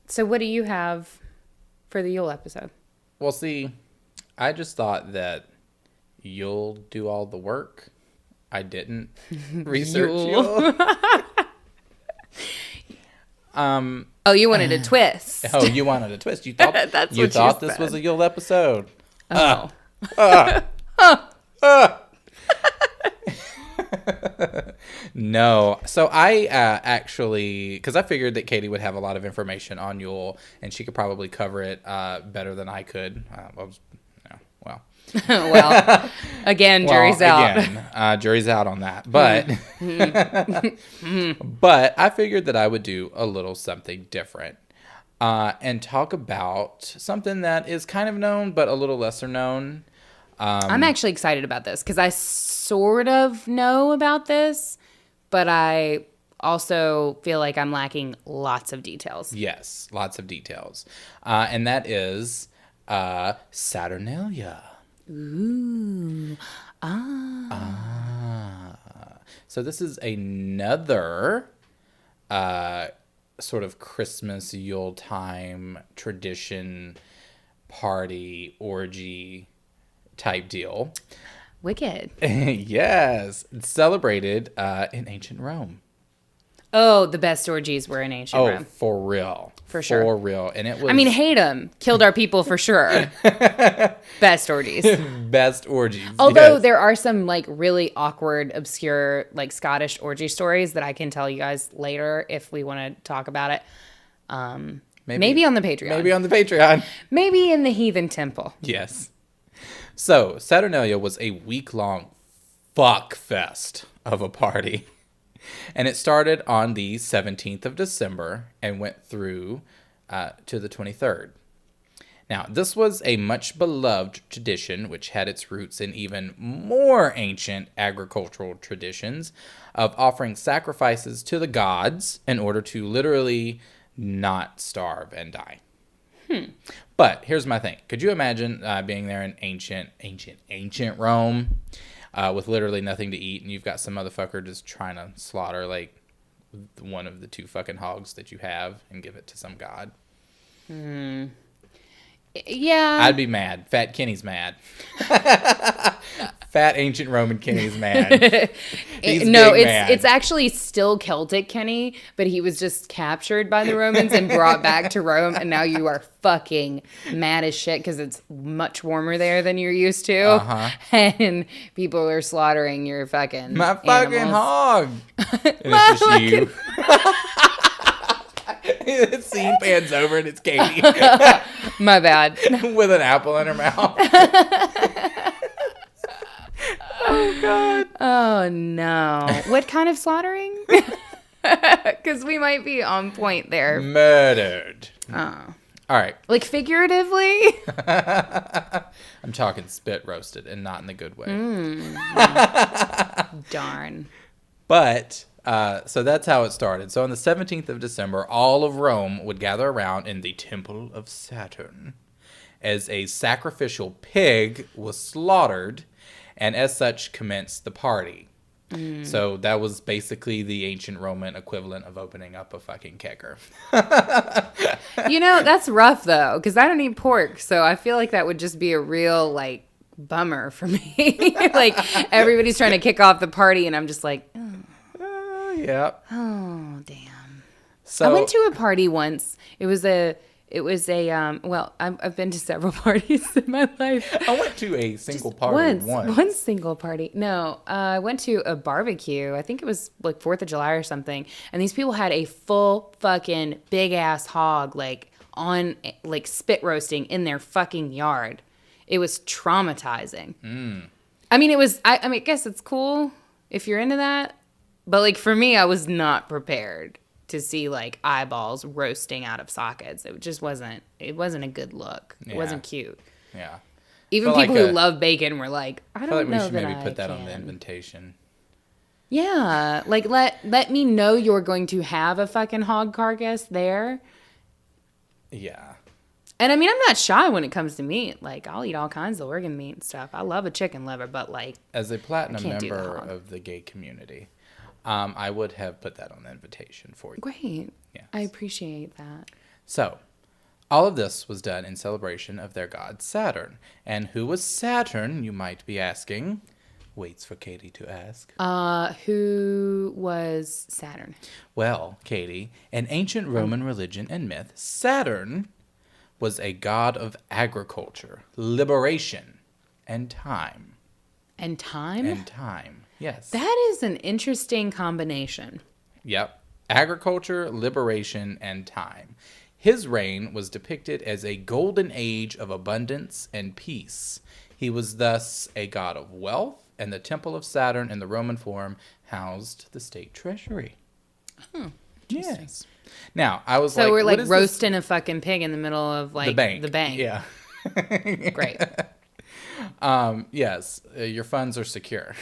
So what do you have for the Yule episode?
Well, see, I just thought that you'll do all the work. I didn't research Yule.
Oh, you wanted a twist.
Oh, you wanted a twist. You thought
That's
you
what you
thought this
said.
was a Yule episode.
Oh.
No. So I actually, because I figured that Katie would have a lot of information on Yule, and she could probably cover it better than I could.
Well, again, jury's out.
Again, jury's out on that. But, but I figured that I would do a little something different and talk about something that is kind of known, but a little lesser known.
I'm actually excited about this because I sort of know about this, but I also feel like I'm lacking lots of details.
Yes, lots of details. And that is Saturnalia.
Ooh.
So this is another sort of Christmas Yule time tradition party orgy type deal.
Wicked.
Yes. It's celebrated in ancient Rome.
Oh, the best orgies were in ancient Rome.
For real.
For sure.
For real. And it was...
I mean, hate them. Killed our people for sure. Best orgies.
Best orgies.
Although
yes.
there are some like really awkward, obscure, like Scottish orgy stories that I can tell you guys later if we want to talk about it. Maybe on the Patreon.
Maybe on the Patreon.
Maybe in the heathen temple.
Yes. So, Saturnalia was a week-long fuck fest of a party. And it started on the 17th of December and went through to the 23rd. Now, this was a much beloved tradition which had its roots in even more ancient agricultural traditions of offering sacrifices to the gods in order to literally not starve and die. But here's my thing. Could you imagine being there in ancient Rome with literally nothing to eat, and you've got some motherfucker just trying to slaughter like one of the two fucking hogs that you have and give it to some god?
Yeah.
I'd be mad. Fat Kenny's mad. Fat ancient Roman Kenny's mad.
It's actually still Celtic Kenny, but he was just captured by the Romans and brought back to Rome, and now you are fucking mad as shit because it's much warmer there than you're used to, and people are slaughtering your fucking
fucking hog. And it's just you. The scene pans over and it's Katie.
My bad.
With an apple in her mouth. Oh, God.
Oh, no. What kind of slaughtering? Because we might be on point there.
Murdered.
Oh.
All right.
Like figuratively?
I'm talking spit roasted and not in the good way.
Darn.
But... so that's how it started. So on the 17th of December, all of Rome would gather around in the Temple of Saturn as a sacrificial pig was slaughtered, and as such commenced the party. So that was basically the ancient Roman equivalent of opening up a fucking kegger.
You know, that's rough, though, because I don't eat pork, so I feel like that would just be a real, like, bummer for me. Like, everybody's trying to kick off the party, and I'm just like,
Yeah.
oh, damn.
So
I went to a party once. It was a well, I've been to several parties in my life.
I went to a single party once.
One single party. No, I went to a barbecue. I think it was like 4th of July or something. And these people had a full fucking big ass hog, like on like spit roasting in their fucking yard. It was traumatizing. I mean, it was, I mean, I guess it's cool if you're into that. But like for me, I was not prepared to see like eyeballs roasting out of sockets. It just wasn't a good look. It wasn't cute.
Yeah.
Even
But
people
like
who love bacon were like, I don't
we
know
should
that
maybe
I
put that
can.
on the invitation.
Yeah, like let me know you're going to have a fucking hog carcass there.
Yeah.
And I mean, I'm not shy when it comes to meat. Like, I'll eat all kinds of organ meat and stuff. I love a chicken liver, but like,
As a platinum
can't do the
member
hog.
of the gay community, I would have put that on the invitation for you.
great.
Yes.
I appreciate that.
So, all of this was done in celebration of their god Saturn. And who was Saturn, you might be asking? Waits for Katie to ask.
Who was Saturn?
Well, Katie, in ancient Roman religion and myth, Saturn was a god of agriculture, liberation, and time.
And time?
And time, yes.
That is an interesting combination.
Yep. Agriculture, liberation, and time. His reign was depicted as a golden age of abundance and peace. He was thus a god of wealth, and the temple of Saturn in the Roman form housed the state treasury. Yes. Now, I was like,
So we're
what
like
is
roasting a fucking pig in the middle of like
the bank? Yeah.
Great.
Yes, your funds are secure.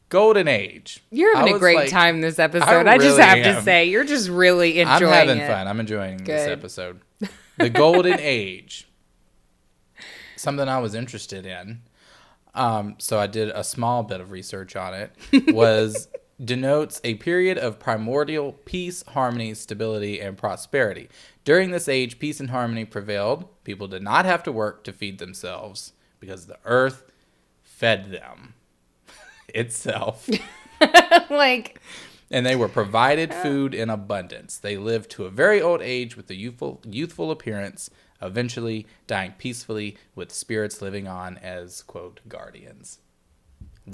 Golden Age.
You're having
I
a
was
great
like-
time this episode. I just
really
have
am.
to say, you're just really
I'm
enjoying
having
it.
fun. I'm enjoying this
Good.
episode. The Golden Age. Something I was interested in. So I did a small bit of research on it. Denotes a period of primordial peace, harmony, stability, and prosperity. During this age, peace and harmony prevailed. People did not have to work to feed themselves because the earth fed them itself.
Like,
And they were provided food in abundance. They lived to a very old age with a youthful appearance, eventually dying peacefully with spirits living on as, quote, guardians.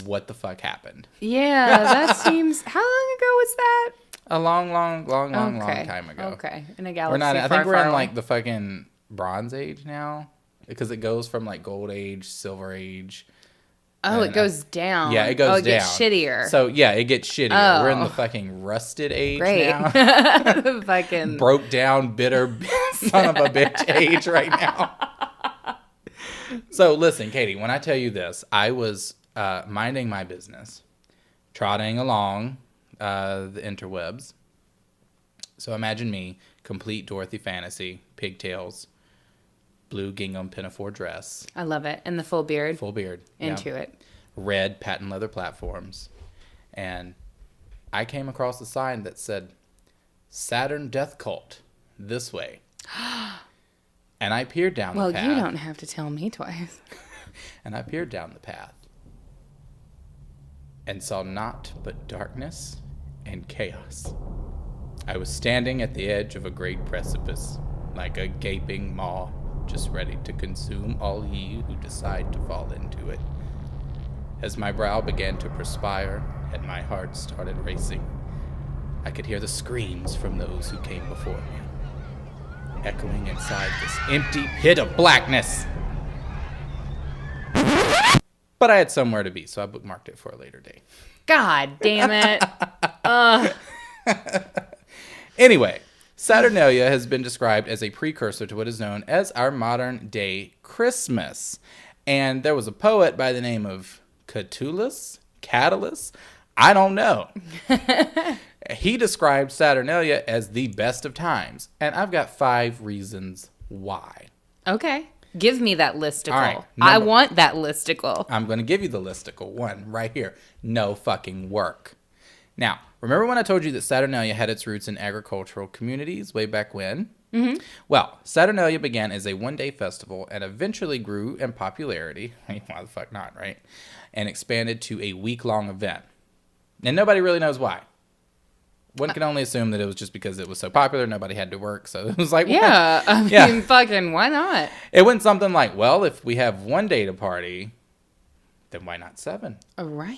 What the fuck happened?
yeah, that seems. How long ago was that?
A long time ago.
Okay, in a galaxy
We're not. I
far,
think we're
far
in
away.
like the fucking Bronze Age now, because it goes from like Gold Age, Silver Age.
Oh,
and,
it goes down.
Yeah, it goes down.
It gets shittier.
So yeah, it gets shittier. We're in the
Oh.
fucking Rusted Age
Great.
now.
Fucking.
Broke down, bitter son of a bitch age right now. So listen, Katie, when I tell you this, I was minding my business, trotting along the interwebs. So imagine me, complete Dorothy fantasy, pigtails, blue gingham pinafore dress,
I love it. And the full beard.
full beard,
Into
yeah,
it.
red patent leather platforms, and I came across a sign that said, Saturn Death Cult, this way. And I peered down
Well,
the path.
you don't have to tell me twice.
And I peered down the path and saw naught but darkness and chaos. I was standing at the edge of a great precipice, like a gaping maw, just ready to consume all ye who decide to fall into it. As my brow began to perspire and my heart started racing, I could hear the screams from those who came before me, echoing inside this empty pit of blackness. But I had somewhere to be, so I bookmarked it for a later day.
God damn it.
Anyway, Saturnalia has been described as a precursor to what is known as our modern day Christmas. And there was a poet by the name of Catullus? I don't know. He described Saturnalia as the best of times. And I've got 5 reasons why.
Okay. Give me that listicle.
All right,
I want that listicle.
I'm going to give you the listicle. 1 right here. No fucking work. Now, remember when I told you that Saturnalia had its roots in agricultural communities way back when? Mm-hmm. Well, Saturnalia began as a one-day festival and eventually grew in popularity. Why the fuck not, right? And expanded to a week-long event. And nobody really knows why. One can only assume that it was just because it was so popular, nobody had to work, so it was like...
Yeah, I mean, fucking, why not?
It went something like, well, if we have one day to party, then why not 7?
Right.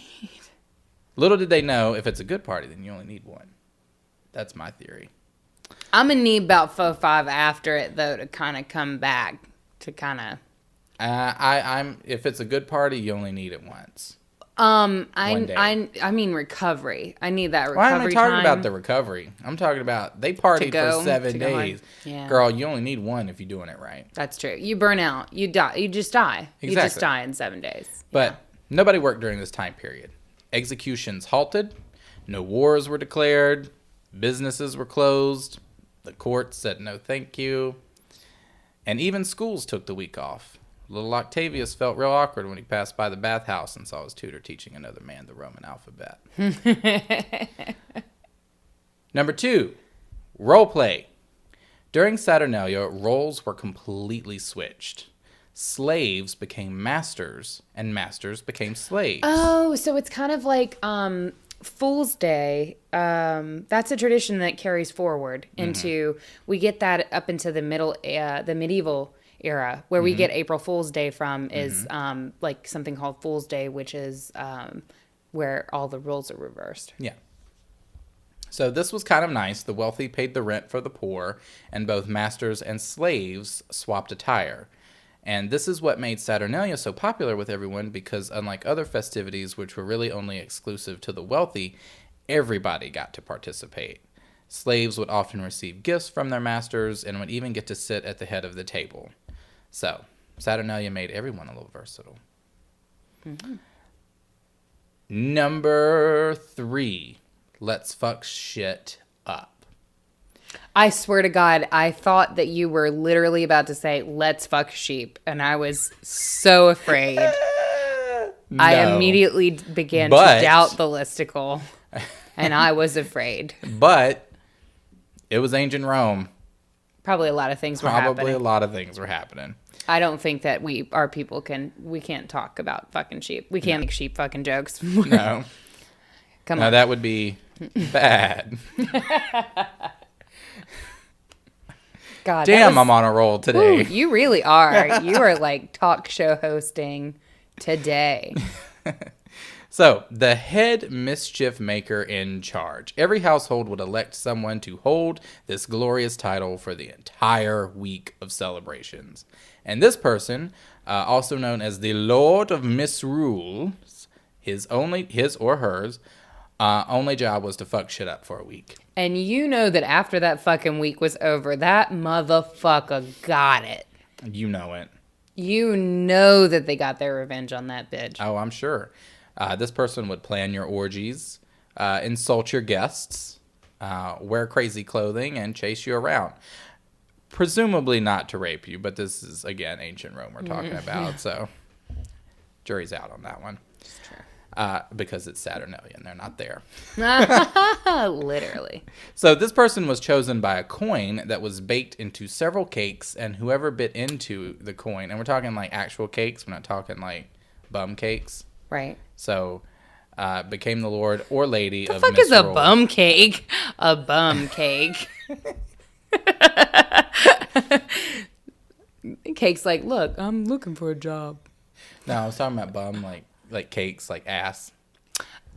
Little did they know, if it's a good party, then you only need 1. That's my theory.
I'm going to need about 4 or 5 after it, though, to kind of come back, to kind of...
If it's a good party, you only need it once.
I mean recovery. I need that recovery
Well, I'm not talking
time.
about the recovery. I'm talking about they partied for 7 days.
Yeah.
Girl, you only need 1 if you're doing it right.
That's true. You burn out. You die. You just die.
Exactly.
You just die in 7 days.
But nobody worked during this time period. Executions halted. No wars were declared. Businesses were closed. The courts said no thank you. And even schools took the week off. Little Octavius felt real awkward when he passed by the bathhouse and saw his tutor teaching another man the Roman alphabet. Number 2, role play. During Saturnalia, roles were completely switched. Slaves became masters, and masters became slaves.
Oh, so it's kind of like Fool's Day. That's a tradition that carries forward into. We get that up into the medieval era, where we get April Fool's Day from is like something called Fool's Day, which is where all the roles are reversed.
Yeah. So this was kind of nice. The wealthy paid the rent for the poor, and both masters and slaves swapped attire. And this is what made Saturnalia so popular with everyone, because unlike other festivities, which were really only exclusive to the wealthy, everybody got to participate. Slaves would often receive gifts from their masters and would even get to sit at the head of the table. So, Saturnalia made everyone a little versatile. Mm-hmm. Number 3, let's fuck shit up.
I swear to God, I thought that you were literally about to say, let's fuck sheep. And I was so afraid.
No.
I immediately began to doubt the listicle. And I was afraid.
But it was ancient Rome.
Probably a lot of things were happening.
Probably a lot of things were happening.
I don't think that our people we can't talk about fucking sheep. We can't make sheep fucking jokes.
No.
Come on.
That would be bad.
God,
damn, I'm on a roll today.
Ooh, you really are. You are like talk show hosting today.
So, the head mischief maker in charge. Every household would elect someone to hold this glorious title for the entire week of celebrations. And this person, also known as the Lord of Misrules, his or hers only job was to fuck shit up for a week.
And you know that after that fucking week was over, that motherfucker got it.
You know it.
You know that they got their revenge on that bitch.
Oh, I'm sure. This person would plan your orgies, insult your guests, wear crazy clothing, and chase you around. Presumably not to rape you, but this is, again, ancient Rome we're talking about, so jury's out on that one.
It's true.
Because it's Saturnalia and they're not there.
Literally.
So this person was chosen by a coin that was baked into several cakes, and whoever bit into the coin, and we're talking like actual cakes, we're not talking like bum cakes.
Right.
So became the lord or lady of
fuck is a
misrule.
bum cake? A bum cake. Cake's like, look, I'm looking for a job.
No, I was talking about bum, like cakes, like ass.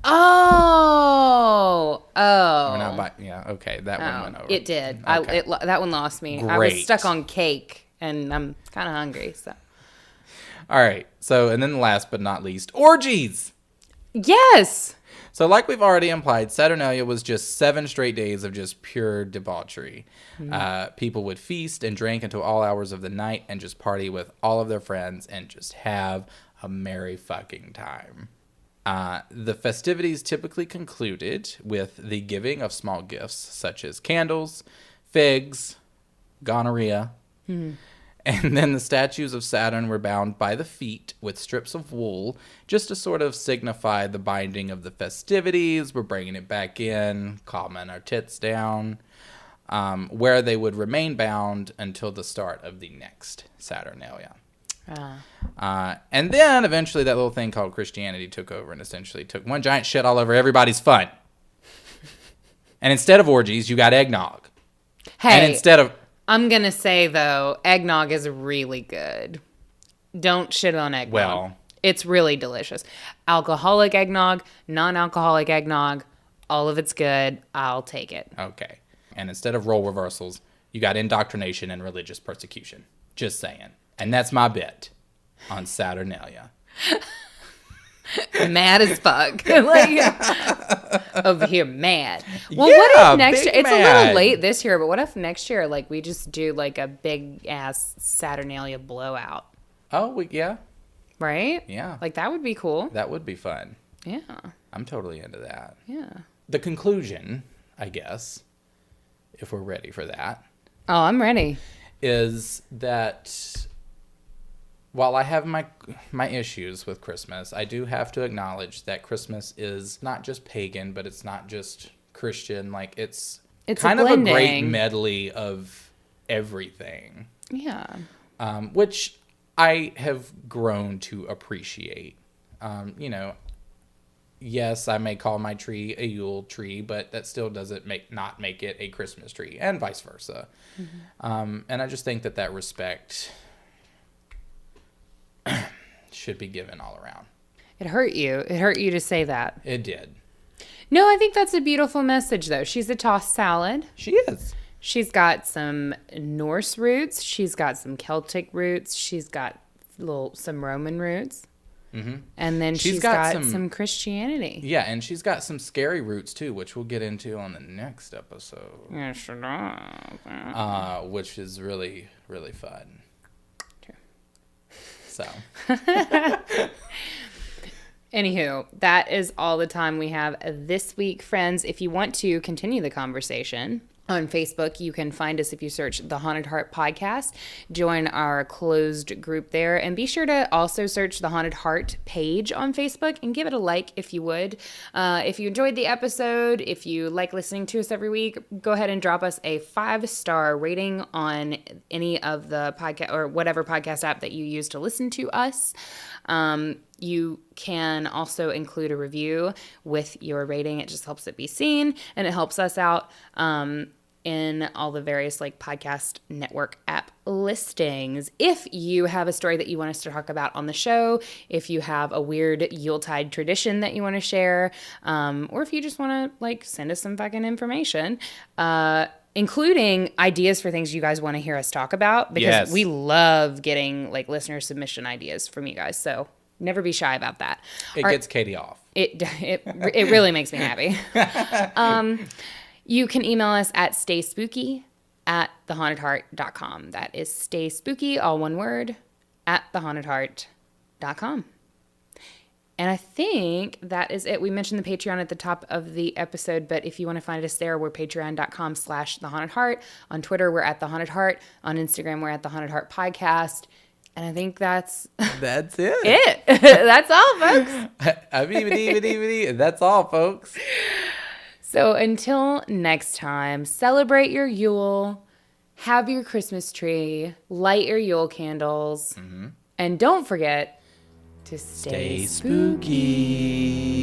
Oh.
We're not yeah, okay, that one went over.
It did.
Okay.
That one lost me.
Great.
I was stuck on cake, and I'm kind of hungry, so.
All right, so, and then last but not least, orgies!
Yes!
So like we've already implied, Saturnalia was just 7 straight days of just pure debauchery. People would feast and drink until all hours of the night and just party with all of their friends and just have a merry fucking time. The festivities typically concluded with the giving of small gifts such as candles, figs, gonorrhea, And then the statues of Saturn were bound by the feet with strips of wool, just to sort of signify the binding of the festivities. We're bringing it back in, calming our tits down, where they would remain bound until the start of the next Saturnalia. And then eventually that little thing called Christianity took over and essentially took one giant shit all over everybody's fun. And instead of orgies, you got eggnog.
Hey.
And instead of...
I'm going to say, though, eggnog is really good. Don't shit on eggnog.
Well,
it's really delicious. Alcoholic eggnog, non-alcoholic eggnog, all of it's good. I'll take it.
okay. And instead of role reversals, you got indoctrination and religious persecution. Just saying. And that's my bit on Saturnalia.
Mad as fuck. Like, over here, mad. Well,
Yeah,
what if next
big
year? It's a
mad.
little late this year, but what if next year, like, we just do like a big ass Saturnalia blowout,
Oh, yeah.
right?
Yeah.
Like that would be cool.
That would be fun.
Yeah.
I'm totally into that.
Yeah.
The conclusion, I guess, if we're ready for that,
Oh, I'm ready.
is that while I have my issues with Christmas, I do have to acknowledge that Christmas is not just pagan, but it's not just Christian. Like it's kind
a
of a great
blending.
medley of everything,
Yeah.
which I have grown to appreciate. Yes, I may call my tree a Yule tree, but that still doesn't not make it a Christmas tree, and vice versa. And I just think that respect should be given all around.
It hurt you. It hurt you to say that.
It did.
No, I think that's a beautiful message, though. She's a tossed salad.
She is.
She's got some Norse roots. She's got some Celtic roots. She's got some Roman roots. Mm-hmm. And then she's got some Christianity.
Yeah, and she's got some scary roots, too, which we'll get into on the next episode.
Yeah, sure does.
Which is really, really fun.
True.
So...
Anywho, that is all the time we have this week, friends. If you want to continue the conversation on Facebook, you can find us if you search The Haunted Heart Podcast. Join our closed group there. And be sure to also search The Haunted Heart page on Facebook and give it a like if you would. If you enjoyed the episode, if you like listening to us every week, go ahead and drop us a 5-star rating on any of the podcast or whatever podcast app that you use to listen to us. You can also include a review with your rating. It just helps it be seen, and it helps us out in all the various like podcast network app listings. If you have a story that you want us to talk about on the show, if you have a weird Yuletide tradition that you want to share, or if you just want to like send us some fucking information, including ideas for things you guys want to hear us talk about, because we love getting like listener submission ideas from you guys. So never be shy about that.
It gets Katie off.
It really makes me happy. You can email us at stayspooky@thehauntedheart.com. That is stay spooky, all one word, @thehauntedheart.com. And I think that is it. We mentioned the Patreon at the top of the episode, but if you want to find us there, we're patreon.com/thehauntedheart. On Twitter, we're at The Haunted Heart. On Instagram, we're at The Haunted Heart Podcast. And I think that's
it.
That's all, folks.
That's all, folks.
So until next time, celebrate your Yule, have your Christmas tree, light your Yule candles, and don't forget to stay spooky.